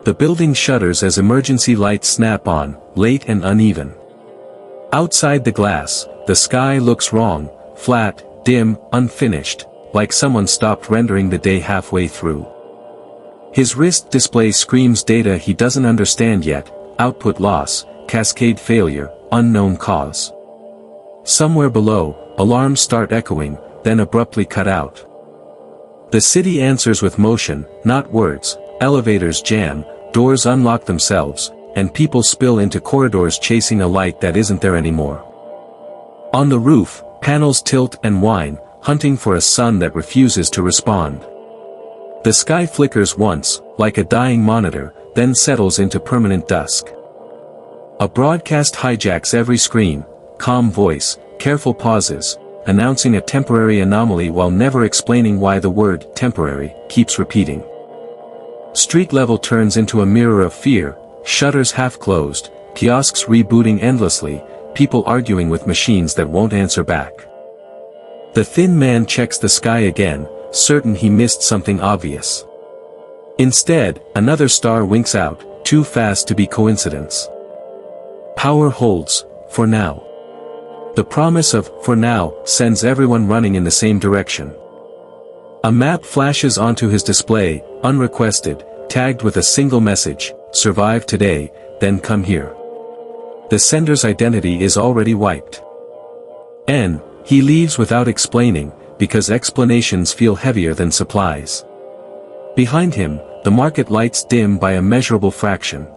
The building shudders as emergency lights snap on, late and uneven. Outside the glass, the sky looks wrong, flat, dim, unfinished, like someone stopped rendering the day halfway through. His wrist display screams data he doesn't understand yet: output loss, cascade failure, unknown cause. Somewhere below, alarms start echoing, then abruptly cut out. The city answers with motion, not words. Elevators jam, doors unlock themselves, and people spill into corridors chasing a light that isn't there anymore. On the roof, panels tilt and whine, hunting for a sun that refuses to respond. The sky flickers once, like a dying monitor, then settles into permanent dusk. A broadcast hijacks every screen, calm voice, careful pauses, announcing a temporary anomaly while never explaining why the word temporary keeps repeating. Street level turns into a mirror of fear, shutters half closed, kiosks rebooting endlessly, people arguing with machines that won't answer back. The thin man checks the sky again, certain he missed something obvious. Instead, another star winks out, too fast to be coincidence. Power holds, for now. The promise of "for now" sends everyone running in the same direction. A map flashes onto his display, unrequested, tagged with a single message: survive today, then come here. The sender's identity is already wiped. He leaves without explaining, because explanations feel heavier than supplies. Behind him, the market lights dim by a measurable fraction.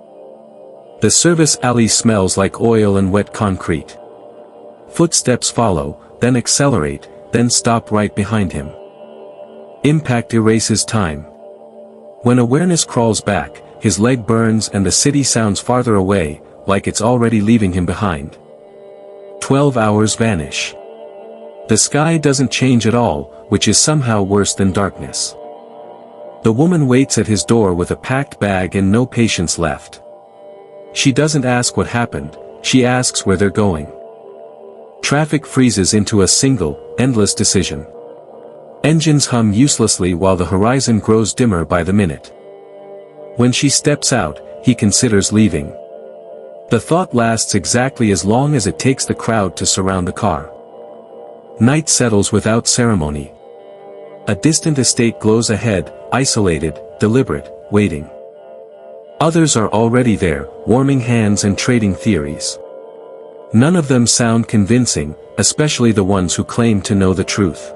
The service alley smells like oil and wet concrete. Footsteps follow, then accelerate, then stop right behind him. Impact erases time. When awareness crawls back, his leg burns and the city sounds farther away, like it's already leaving him behind. 12 hours vanish. The sky doesn't change at all, which is somehow worse than darkness. The woman waits at his door with a packed bag and no patience left. She doesn't ask what happened, she asks where they're going. Traffic freezes into a single, endless decision. Engines hum uselessly while the horizon grows dimmer by the minute. When she steps out, he considers leaving. The thought lasts exactly as long as it takes the crowd to surround the car. Night settles without ceremony. A distant estate glows ahead, isolated, deliberate, waiting. Others are already there, warming hands and trading theories. None of them sound convincing, especially the ones who claim to know the truth.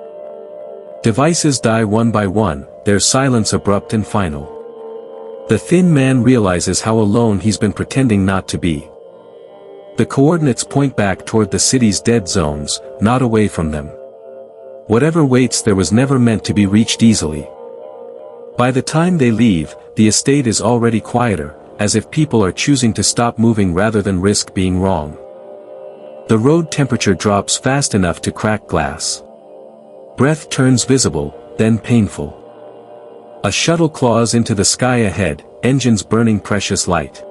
Devices die one by one, their silence abrupt and final. The thin man realizes how alone he's been pretending not to be. The coordinates point back toward the city's dead zones, not away from them. Whatever waits there was never meant to be reached easily. By the time they leave, the estate is already quieter, as if people are choosing to stop moving rather than risk being wrong. The road temperature drops fast enough to crack glass. Breath turns visible, then painful. A shuttle claws into the sky ahead, engines burning precious light.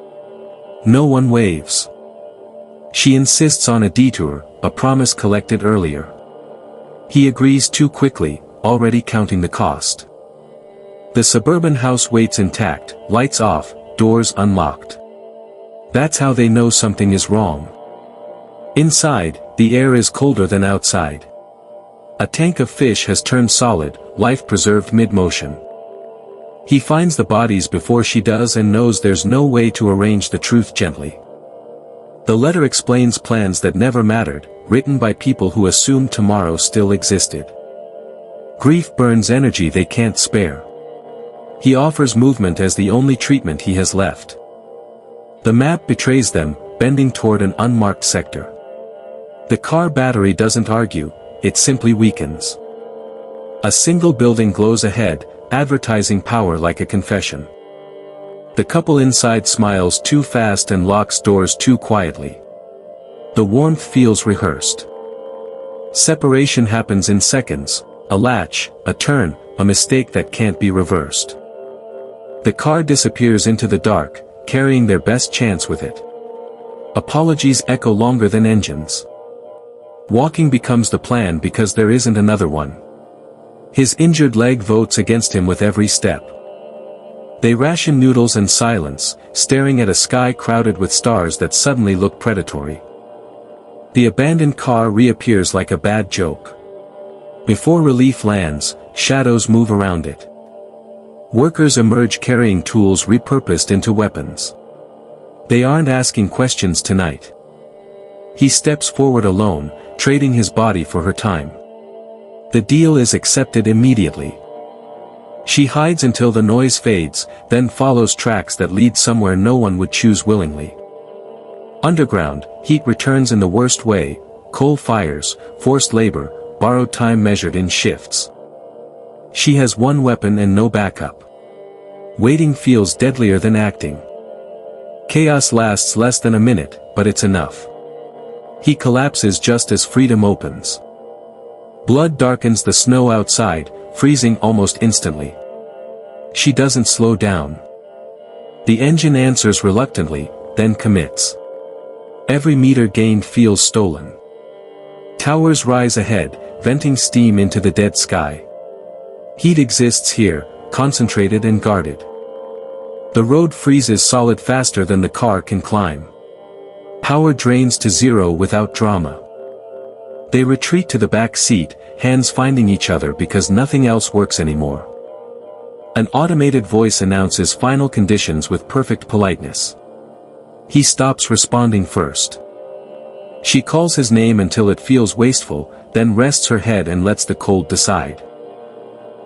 No one waves. She insists on a detour, a promise collected earlier. He agrees too quickly, already counting the cost. The suburban house waits intact, lights off, doors unlocked. That's how they know something is wrong. Inside, the air is colder than outside. A tank of fish has turned solid, life preserved mid-motion. He finds the bodies before she does and knows there's no way to arrange the truth gently. The letter explains plans that never mattered, written by people who assumed tomorrow still existed. Grief burns energy they can't spare. He offers movement as the only treatment he has left. The map betrays them, bending toward an unmarked sector. The car battery doesn't argue, it simply weakens. A single building glows ahead, advertising power like a confession. The couple inside smiles too fast and locks doors too quietly. The warmth feels rehearsed. Separation happens in seconds, a latch, a turn, a mistake that can't be reversed. The car disappears into the dark, carrying their best chance with it. Apologies echo longer than engines. Walking becomes the plan because there isn't another one. His injured leg votes against him with every step. They ration noodles and silence, staring at a sky crowded with stars that suddenly look predatory. The abandoned car reappears like a bad joke. Before relief lands, shadows move around it. Workers emerge carrying tools repurposed into weapons. They aren't asking questions tonight. He steps forward alone, trading his body for her time. The deal is accepted immediately. She hides until the noise fades, then follows tracks that lead somewhere no one would choose willingly. Underground, heat returns in the worst way: coal fires, forced labor, borrowed time measured in shifts. She has one weapon and no backup. Waiting feels deadlier than acting. Chaos lasts less than a minute, but it's enough. He collapses just as freedom opens. Blood darkens the snow outside, freezing almost instantly. She doesn't slow down. The engine answers reluctantly, then commits. Every meter gained feels stolen. Towers rise ahead, venting steam into the dead sky. Heat exists here, concentrated and guarded. The road freezes solid faster than the car can climb. Power drains to zero without drama. They retreat to the back seat, hands finding each other because nothing else works anymore. An automated voice announces final conditions with perfect politeness. He stops responding first. She calls his name until it feels wasteful, then rests her head and lets the cold decide.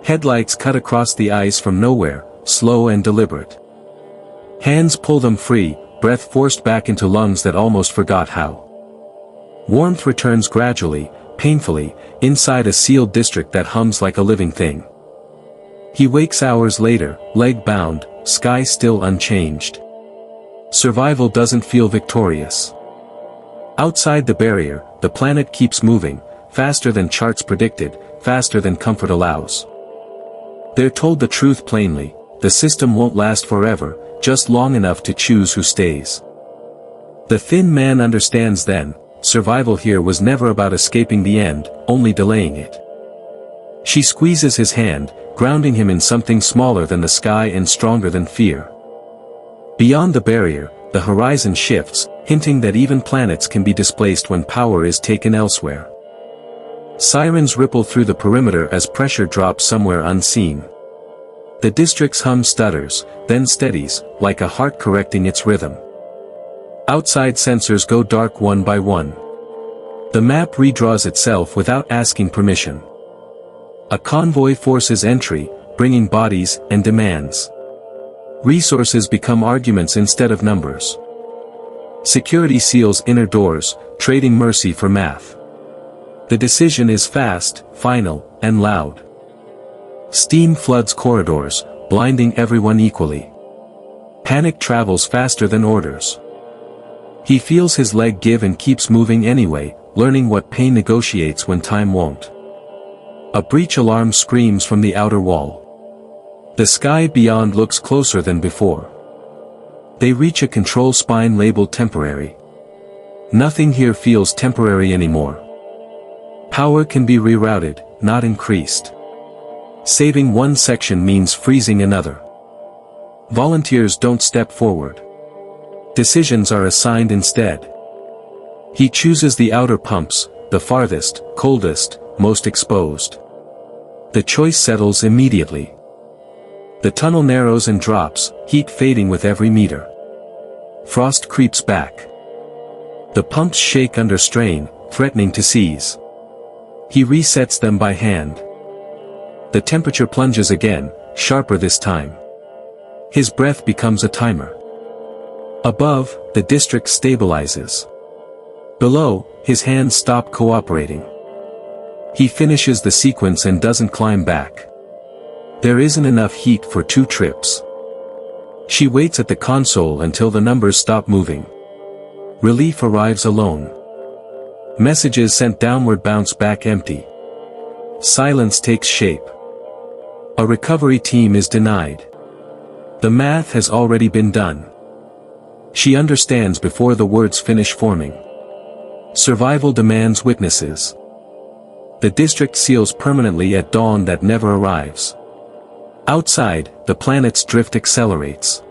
Headlights cut across the ice from nowhere, slow and deliberate. Hands pull them free, breath forced back into lungs that almost forgot how. Warmth returns gradually, painfully, inside a sealed district that hums like a living thing. He wakes hours later, leg bound, sky still unchanged. Survival doesn't feel victorious. Outside the barrier, the planet keeps moving, faster than charts predicted, faster than comfort allows. They're told the truth plainly: the system won't last forever, just long enough to choose who stays. The thin man understands then: survival here was never about escaping the end, only delaying it. She squeezes his hand, grounding him in something smaller than the sky and stronger than fear. Beyond the barrier, the horizon shifts, hinting that even planets can be displaced when power is taken elsewhere. Sirens ripple through the perimeter as pressure drops somewhere unseen. The district's hum stutters, then steadies, like a heart correcting its rhythm. Outside sensors go dark one by one. The map redraws itself without asking permission. A convoy forces entry, bringing bodies and demands. Resources become arguments instead of numbers. Security seals inner doors, trading mercy for math. The decision is fast, final, and loud. Steam floods corridors, blinding everyone equally. Panic travels faster than orders. He feels his leg give and keeps moving anyway, learning what pain negotiates when time won't. A breach alarm screams from the outer wall. The sky beyond looks closer than before. They reach a control spine labeled temporary. Nothing here feels temporary anymore. Power can be rerouted, not increased. Saving one section means freezing another. Volunteers don't step forward. Decisions are assigned instead. He chooses the outer pumps, the farthest, coldest, most exposed. The choice settles immediately. The tunnel narrows and drops, heat fading with every meter. Frost creeps back. The pumps shake under strain, threatening to seize. He resets them by hand. The temperature plunges again, sharper this time. His breath becomes a timer. Above, the district stabilizes. Below, his hands stop cooperating. He finishes the sequence and doesn't climb back. There isn't enough heat for 2 trips. She waits at the console until the numbers stop moving. Relief arrives alone. Messages sent downward bounce back empty. Silence takes shape. A recovery team is denied. The math has already been done. She understands before the words finish forming. Survival demands witnesses. The district seals permanently at dawn that never arrives. Outside, the planet's drift accelerates.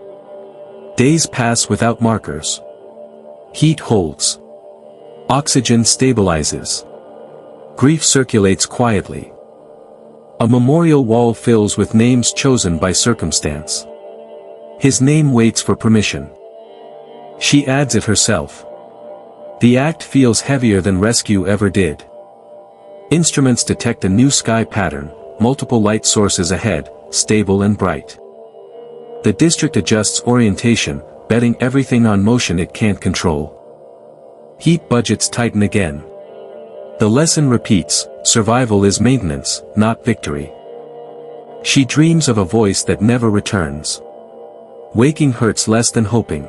Days pass without markers. Heat holds. Oxygen stabilizes. Grief circulates quietly. A memorial wall fills with names chosen by circumstance. His name waits for permission. She adds it herself. The act feels heavier than rescue ever did. Instruments detect a new sky pattern, multiple light sources ahead, stable and bright. The district adjusts orientation, betting everything on motion it can't control. Heat budgets tighten again. The lesson repeats, survival is maintenance, not victory. She dreams of a voice that never returns. Waking hurts less than hoping.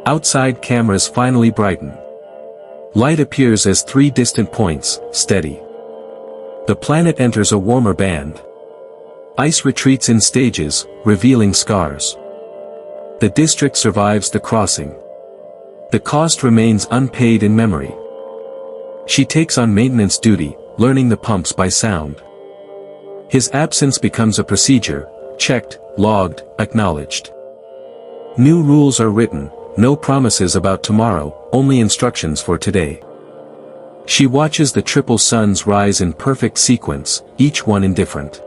Outside cameras finally brighten. Light appears as 3 distant points, steady. The planet enters a warmer band. Ice retreats in stages, revealing scars. The district survives the crossing. The cost remains unpaid in memory. She takes on maintenance duty, learning the pumps by sound. His absence becomes a procedure, checked, logged, acknowledged. New rules are written, no promises about tomorrow, only instructions for today. She watches the triple suns rise in perfect sequence, each one indifferent.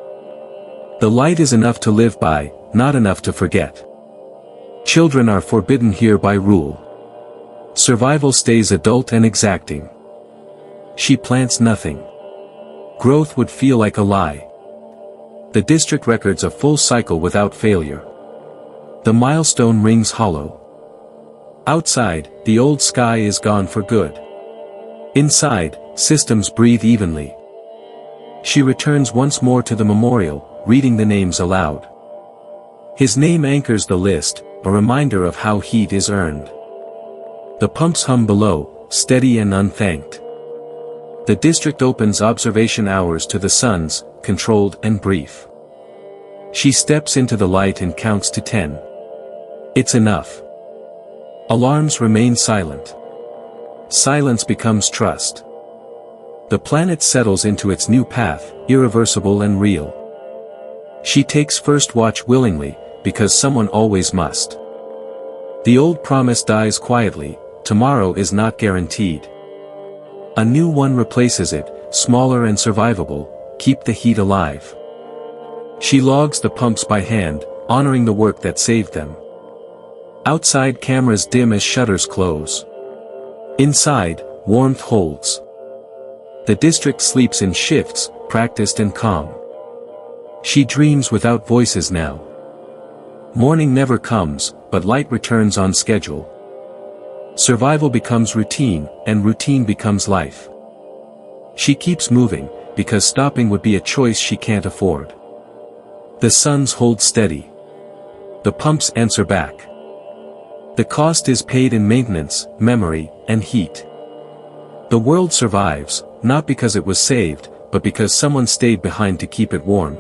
The light is enough to live by, not enough to forget. Children are forbidden here by rule. Survival stays adult and exacting. She plants nothing. Growth would feel like a lie. The district records a full cycle without failure. The milestone rings hollow. Outside, the old sky is gone for good. Inside, systems breathe evenly. She returns once more to the memorial, reading the names aloud. His name anchors the list, a reminder of how heat is earned. The pumps hum below, steady and unthanked. The district opens observation hours to the suns, controlled and brief. She steps into the light and counts to 10. It's enough. Alarms remain silent. Silence becomes trust. The planet settles into its new path, irreversible and real. She takes first watch willingly, because someone always must. The old promise dies quietly, tomorrow is not guaranteed. A new one replaces it, smaller and survivable, keep the heat alive. She logs the pumps by hand, honoring the work that saved them. Outside cameras dim as shutters close. Inside, warmth holds. The district sleeps in shifts, practiced and calm. She dreams without voices now. Morning never comes, but light returns on schedule. Survival becomes routine, and routine becomes life. She keeps moving, because stopping would be a choice she can't afford. The suns hold steady. The pumps answer back. The cost is paid in maintenance, memory, and heat. The world survives, not because it was saved, but because someone stayed behind to keep it warm.